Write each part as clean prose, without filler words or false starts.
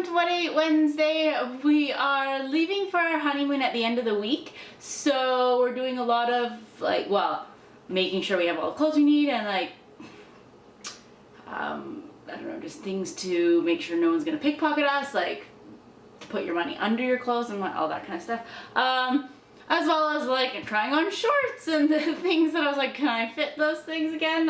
1:28 Wednesday. We are leaving for our honeymoon at the end of the week, so we're doing a lot of like, well, making sure we have all the clothes we need and like, I don't know, just things to make sure no one's gonna pickpocket us, like to put your money under your clothes and all that kind of stuff. As well as like trying on shorts and the things that I was like, can I fit those things again?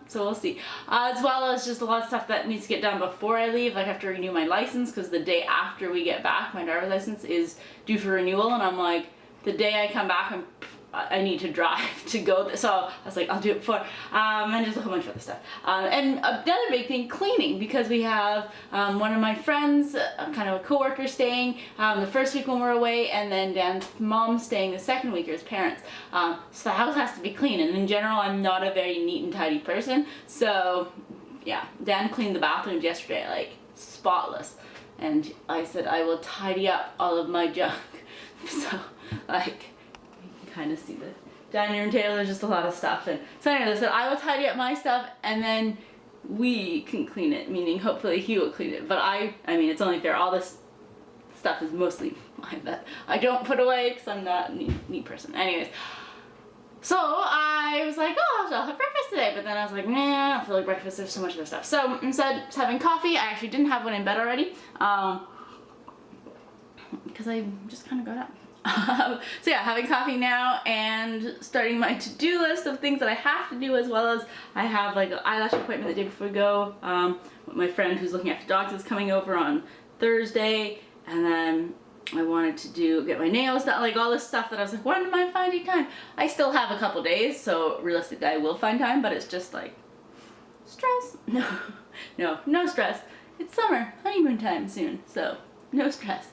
So we'll see. As well as just a lot of stuff that needs to get done before I leave. Like I have to renew my license because the day after we get back, my driver's license is due for renewal, and I'm like, the day I come back, I need to drive to go. So I was like, I'll do it before. And just a whole bunch of other stuff. And another big thing, cleaning, because we have one of my friends, kind of a coworker, staying the first week when we're away, and then Dan's mom staying the second week, or his parents. So the house has to be clean, and in general, I'm not a very neat and tidy person. So yeah, Dan cleaned the bathrooms yesterday, like spotless. And I said, I will tidy up all of my junk. So like, kind of see the dining room table, there's just a lot of stuff. And so anyway, so I will tidy up my stuff and then we can clean it, meaning hopefully he will clean it. But I mean, it's only fair, all this stuff is mostly mine that I don't put away because I'm not a neat person. Anyways, so I was like, oh, I'll have breakfast today, but then I was like, nah, I don't feel like breakfast, there's so much other stuff. So instead of having coffee, I actually didn't have one in bed already, because I just kind of got up. So yeah, having coffee now and starting my to-do list of things that I have to do, as well as I have like an eyelash appointment the day before we go. My friend who's looking after dogs is coming over on Thursday, and then I wanted to get my nails done, like all this stuff that I was like, when am I finding time? I still have a couple days, so realistically I will find time, but it's just like stress. No stress. It's summer, honeymoon time soon, so no stress.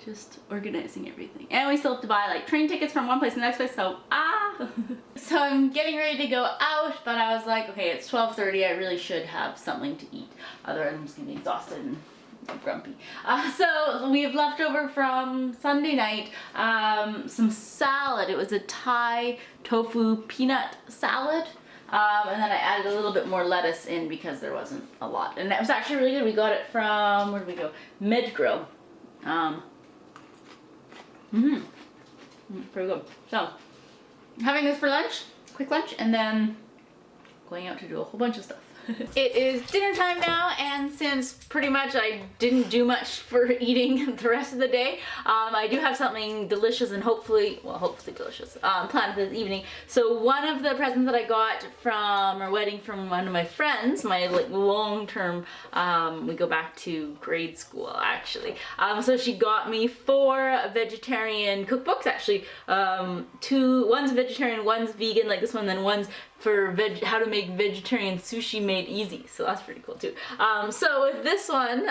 Just organizing everything. And we still have to buy like train tickets from one place to the next place, so So I'm getting ready to go out, but I was like, okay, it's 12:30, I really should have something to eat. Otherwise I'm just gonna be exhausted and grumpy. So we have left over from Sunday night some salad. It was a Thai tofu peanut salad. And then I added a little bit more lettuce in because there wasn't a lot. And that was actually really good. We got it from, where did we go? Mid-Grill. Pretty good. So, having this for lunch, quick lunch, and then going out to do a whole bunch of stuff. It is dinner time now, and since pretty much I didn't do much for eating the rest of the day, I do have something delicious and hopefully delicious, planned for this evening. So one of the presents that I got from our wedding from one of my friends, my like long-term, we go back to grade school actually. So she got me 4 vegetarian cookbooks, actually, one's vegetarian, one's vegan, like this one, then one's for how to make vegetarian sushi made easy, so that's pretty cool too. So with this one,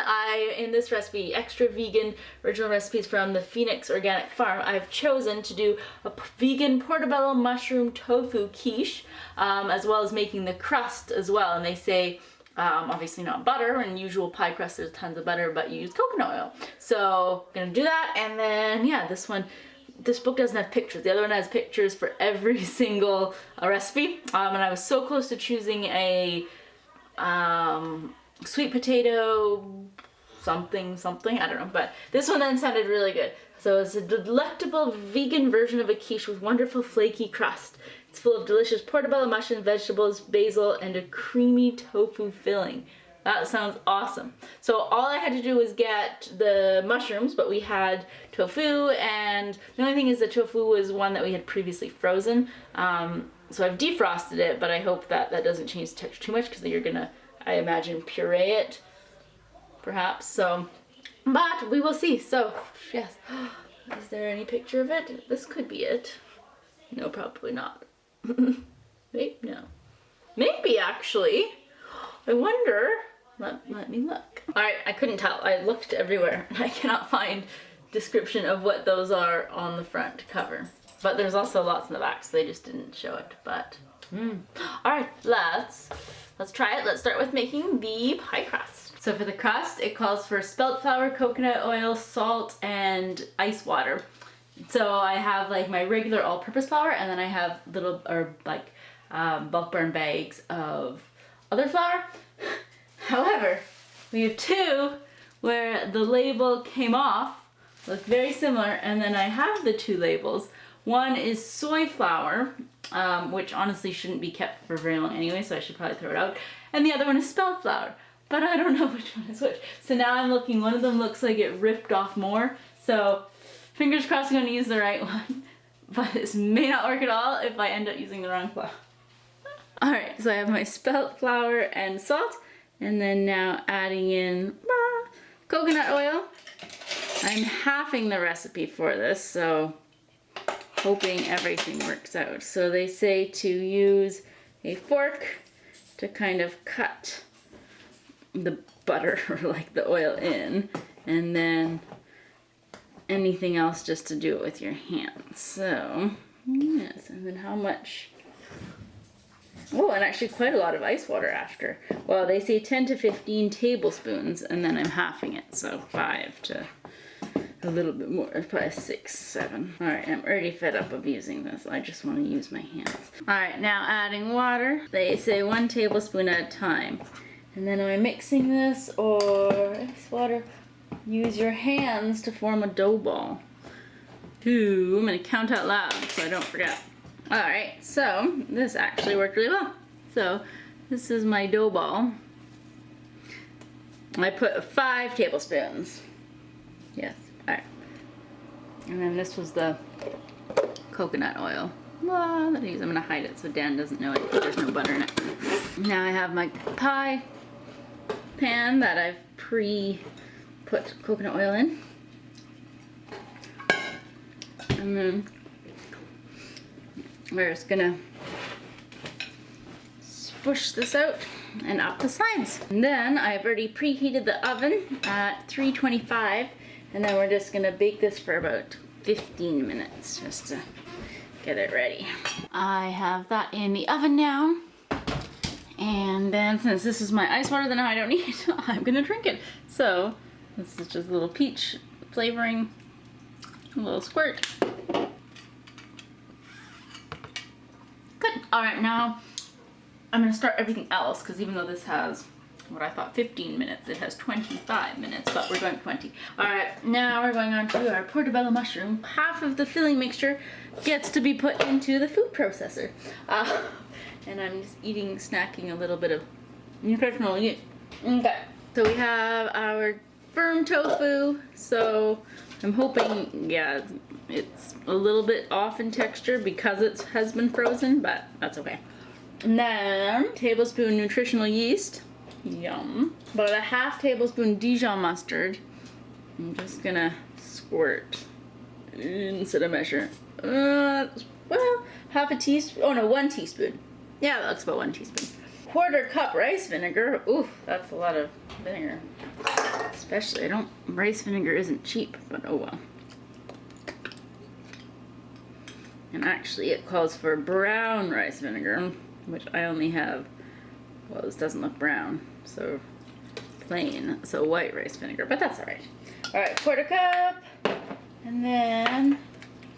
in this recipe, extra vegan original recipes from the Phoenix Organic Farm, I've chosen to do a vegan portobello mushroom tofu quiche, as well as making the crust as well. And they say, obviously not butter, in usual pie crust there's tons of butter, but you use coconut oil. So gonna do that, and then yeah, this book doesn't have pictures. The other one has pictures for every single recipe. And I was so close to choosing a sweet potato something, I don't know. But this one then sounded really good. So it's a delectable vegan version of a quiche with wonderful flaky crust. It's full of delicious portobello mushrooms, vegetables, basil, and a creamy tofu filling. That sounds awesome. So all I had to do was get the mushrooms, but we had tofu, and the only thing is the tofu was one that we had previously frozen. So I've defrosted it, but I hope that doesn't change the texture too much, because you're gonna, I imagine, puree it, perhaps. So, but we will see. So yes, is there any picture of it? This could be it. No, probably not. Wait, no. Maybe actually. I wonder. Let me look. Alright, I couldn't tell. I looked everywhere and I cannot find description of what those are on the front cover. But there's also lots in the back, so they just didn't show it. But alright, let's try it. Let's start with making the pie crust. So for the crust, it calls for spelt flour, coconut oil, salt, and ice water. So I have like my regular all-purpose flour, and then I have little bulk burn bags of other flour. However, we have 2 where but the label came off, looked very similar, and then I have the two labels. One is soy flour, which honestly shouldn't be kept for very long anyway, so I should probably throw it out. And the other one is spelt flour, but I don't know which one is which. So now I'm looking, one of them looks like it ripped off more, so fingers crossed I'm gonna use the right one. But this may not work at all if I end up using the wrong flour. Alright, so I have my spelt flour and salt, and then now adding in coconut oil. I'm halving the recipe for this, so hoping everything works out. So they say to use a fork to kind of cut the butter or like the oil in, and then anything else just to do it with your hands. So yes, and then how much? Oh, and actually quite a lot of ice water after. Well, they say 10 to 15 tablespoons, and then I'm halving it, so 5 to a little bit more, probably 6, 7. All right, I'm already fed up of using this. I just want to use my hands. All right, now adding water. They say 1 tablespoon at a time. And then am I mixing this or ice water? Use your hands to form a dough ball. 2, I'm gonna count out loud so I don't forget. All right, so this actually worked really well. So this is my dough ball. I put 5 tablespoons. Yes, all right. And then this was the coconut oil. Well, I'm gonna hide it so Dan doesn't know it, there's no butter in it. Now I have my pie pan that I've put coconut oil in. And then we're just gonna push this out and up the sides. And then I've already preheated the oven at 325, and then we're just gonna bake this for about 15 minutes just to get it ready. I have that in the oven now. And then since this is my ice water that I don't need, I'm gonna drink it. So this is just a little peach flavoring, a little squirt. Good. All right, now I'm gonna start everything else, because even though this has what I thought 15 minutes, it has 25 minutes, but we're going 20. All right, now we're going on to our portobello mushroom. Half of the filling mixture gets to be put into the food processor. And I'm just snacking a little bit of nutritional yeast. Okay, so we have our firm tofu. So I'm hoping, yeah, it's a little bit off in texture because it has been frozen, but that's okay. And then tablespoon nutritional yeast. Yum. About a half tablespoon Dijon mustard. I'm just gonna squirt instead of measure. Well, half a teaspoon. Oh no, 1 teaspoon. Yeah, that looks about 1 teaspoon. 1/4 cup rice vinegar. Ooh, that's a lot of vinegar. Especially, rice vinegar isn't cheap, but oh well. And actually it calls for brown rice vinegar, which I only have, well, this doesn't look brown, so plain, so white rice vinegar, but that's all right. All right, 1/4 cup, and then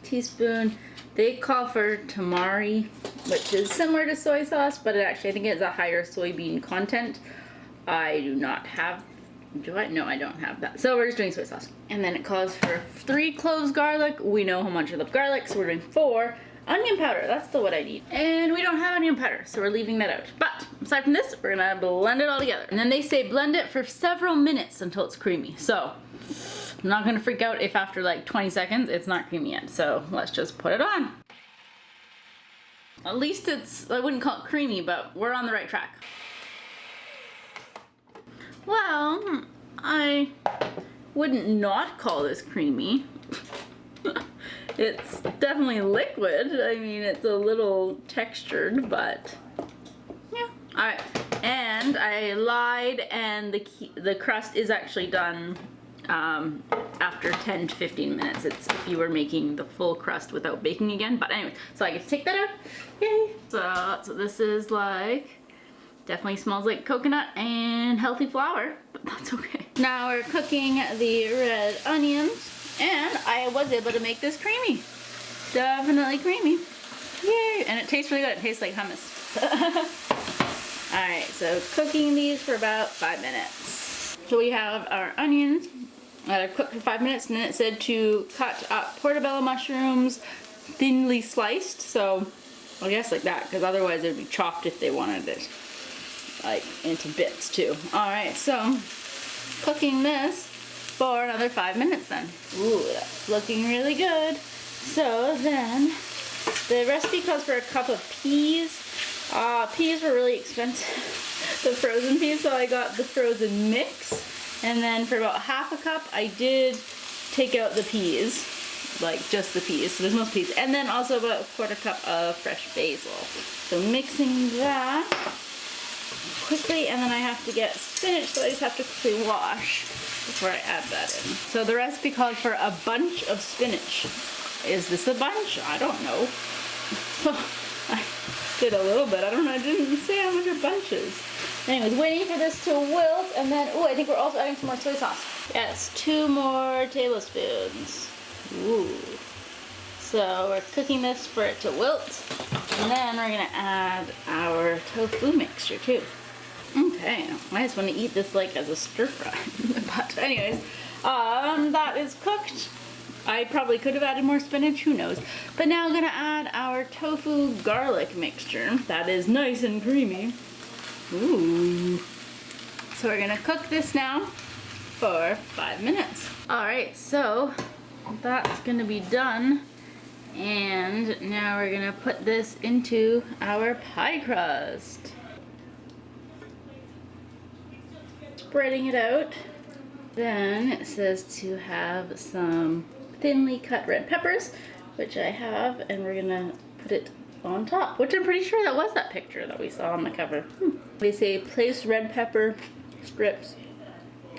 teaspoon. They call for tamari, which is similar to soy sauce, but I think it has a higher soybean content. I do not have, do I? No, I don't have that. So we're just doing soy sauce. And then it calls for 3 cloves garlic. We know how much I love garlic, so we're doing 4. Onion powder, that's what I need. And we don't have onion powder, so we're leaving that out. But aside from this, we're gonna blend it all together. And then they say blend it for several minutes until it's creamy. So I'm not gonna freak out if after like 20 seconds it's not creamy yet. So let's just put it on. At least I wouldn't call it creamy, but we're on the right track. Well, I wouldn't not call this creamy. It's definitely liquid. I mean, it's a little textured, but yeah. All right, and I lied, and the crust is actually done after 10 to 15 minutes. It's if you were making the full crust without baking again. But anyway, so I get to take that out. Yay! So this is like, definitely smells like coconut and healthy flour, but that's okay. Now we're cooking the red onions. And I was able to make this creamy. Definitely creamy. Yay! And it tastes really good. It tastes like hummus. Alright, so cooking these for about 5 minutes. So we have our onions that I've cooked for 5 minutes, and then it said to cut up portobello mushrooms thinly sliced, so I guess like that, because otherwise it would be chopped if they wanted it like into bits too. Alright, so cooking this for another 5 minutes then. Ooh, that's looking really good. So then the recipe calls for a cup of peas. Peas were really expensive, the frozen peas, so I got the frozen mix. And then for about half a cup, I did take out the peas, like just the peas, so there's no peas. And then also about a quarter cup of fresh basil. So mixing that quickly, and then I have to get spinach, so I just have to quickly wash before I add that in. So the recipe called for a bunch of spinach. Is this a bunch? I don't know. I did a little bit. I don't know. I didn't say how much a bunch is. Anyways, waiting for this to wilt, and then, oh, I think we're also adding some more soy sauce. Yes, 2 more tablespoons. Ooh. So we're cooking this for it to wilt, and then we're gonna add our tofu mixture too. Okay, I just want to eat this like as a stir fry. But anyways, that is cooked. I probably could have added more spinach, who knows. But now I'm gonna add our tofu garlic mixture. That is nice and creamy. Ooh. So we're gonna cook this now for 5 minutes. Alright, so that's gonna be done. And now we're gonna put this into our pie crust. Spreading it out. Then it says to have some thinly cut red peppers, which I have, and we're gonna put it on top, which I'm pretty sure that was that picture that we saw on the cover. They say place red pepper strips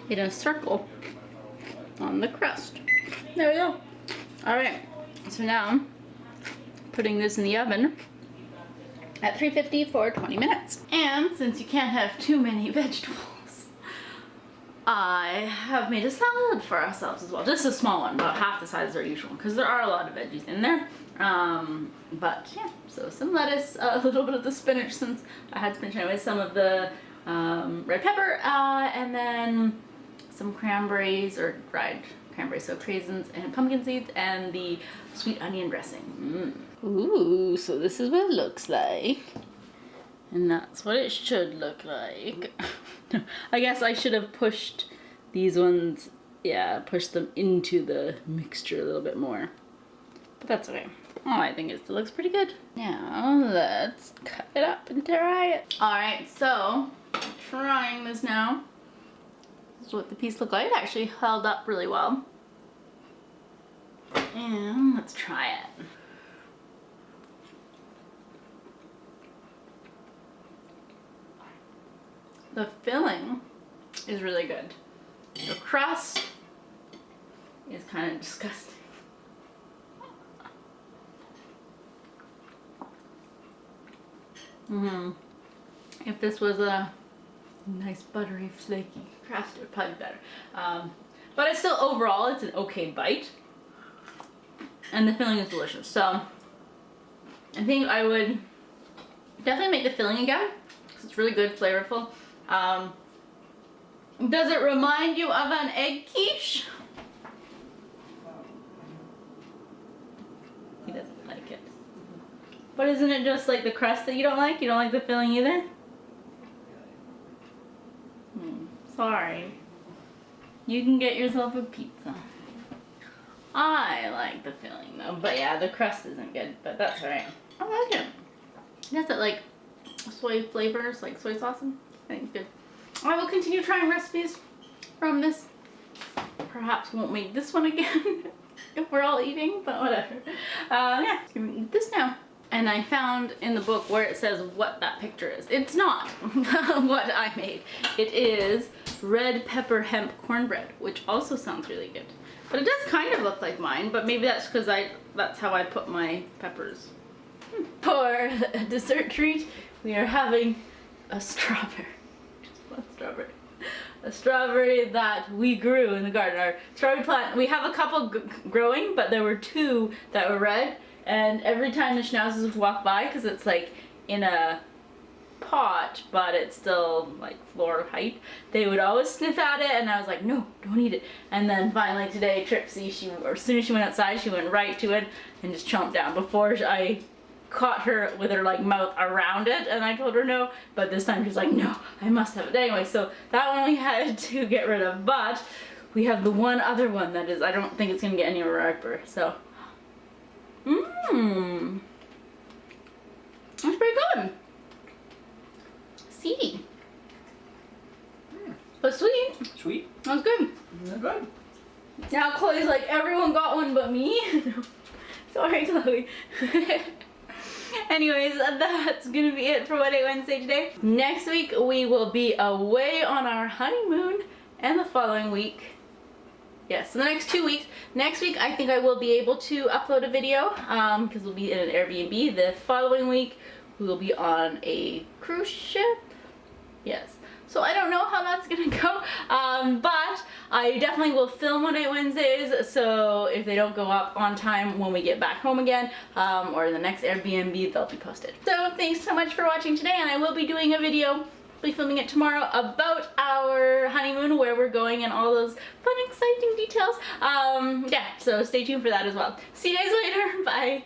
in a circle on the crust. There we go. Alright, so now putting this in the oven at 350 for 20 minutes. And since you can't have too many vegetables, I have made a salad for ourselves as well. Just a small one, about half the size of our usual one, because there are a lot of veggies in there. But yeah, so some lettuce, a little bit of the spinach since I had spinach anyway, some of the red pepper, and then some cranberries or dried cranberries, so craisins and pumpkin seeds, and the sweet onion dressing. Ooh, so this is what it looks like. And that's what it should look like. I guess I should have pushed these ones, yeah, pushed them into the mixture a little bit more. But that's okay. Oh, I think it still looks pretty good. Now, let's cut it up and try it. Alright, so, trying this now. This is what the piece looked like. It actually held up really well. And let's try it. The filling is really good. The crust is kind of disgusting. If this was a nice buttery flaky crust, it would probably be better. But it's still, overall, it's an okay bite. And the filling is delicious. So I think I would definitely make the filling again, because it's really good, flavorful. Does it remind you of an egg quiche? He doesn't like it. But isn't it just like the crust that you don't like? You don't like the filling either? Sorry. You can get yourself a pizza. I like the filling though, but yeah, the crust isn't good, but that's alright. I like it. It has that like soy flavors, like soy sauce. I think it's good. I will continue trying recipes from this. Perhaps won't make this one again if we're all eating, but whatever. Yeah, I'm gonna eat this now. And I found in the book where it says what that picture is. It's not what I made. It is red pepper hemp cornbread, which also sounds really good. But it does kind of look like mine, but maybe that's because that's how I put my peppers. For a dessert treat, we are having a strawberry. Just one strawberry. A strawberry that we grew in the garden. Our strawberry plant, we have a couple growing, but there were 2 that were red. And every time the schnauzers would walk by, because it's like in a pot, but it's still like floor height, they would always sniff at it, and I was like, no, don't eat it. And then finally today, Tripsy, as soon as she went outside, she went right to it and just chomped down before I caught her with her like mouth around it, and I told her no, but this time she's like, no, I must have it. Anyway, so that one we had to get rid of, but we have the one other one that is, I don't think it's gonna get any riper, so. That's pretty good. Seedy. But sweet. Sweet. That was good. They're good. Now Chloe's like, everyone got one but me. Sorry, Chloe. Anyways, that's gonna be it for What Ate Wednesday today. Next week we will be away on our honeymoon, and the following week, yes, so the next 2 weeks. Next week I think I will be able to upload a video because we'll be in an Airbnb. The following week we will be on a cruise ship. Yes. So I don't know how that's gonna go, but I definitely will film What Ate Wednesdays, so if they don't go up on time when we get back home again, or the next Airbnb, they'll be posted. So thanks so much for watching today, and I will be doing a video, be filming it tomorrow, about our honeymoon, where we're going, and all those fun, exciting details. Yeah, so stay tuned for that as well. See you guys later. Bye.